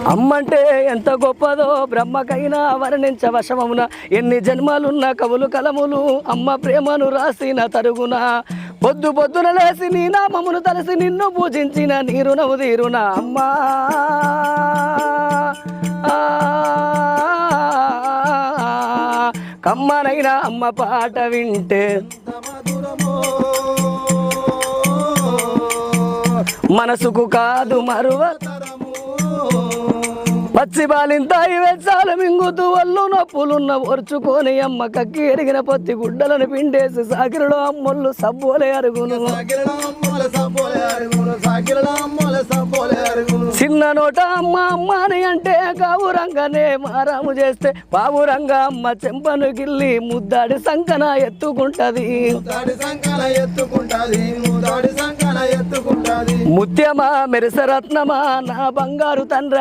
అమ్మంటే ఎంత గొప్పదో బ్రహ్మకైనా వర్ణించ వశమమున ఎన్ని జన్మలున్న కవులు కలములు అమ్మ ప్రేమను రాసిన తరుగున పొద్దు పొద్దున లేసి నీ నామమును తలసి నిన్ను పూజించిన నీరు నవ్వు తీరున అమ్మా కమ్మనైనా అమ్మ పాట వింటే మనసుకు కాదు మరువ పచ్చి బాలింతాయి వెచ్చాలు మింగుతూ ఒళ్ళు నొప్పులున్న ఓర్చుకొని అమ్మ కక్కి ఎరిగిన పొత్తి గుడ్డలను పిండేసి సాకిరలో అమ్మొళ్ళు సబ్బోలే అరుగును చిన్న నోట అమ్మ అమ్మ అని అంటే కావురంగానే మారాము చేస్తే పావురంగా అమ్మ చెంపను గిల్లి ముద్దాడి సంకన ఎత్తుకుంటది ముత్యమా మెరిసరత్నమా నా బంగారు తండ్రి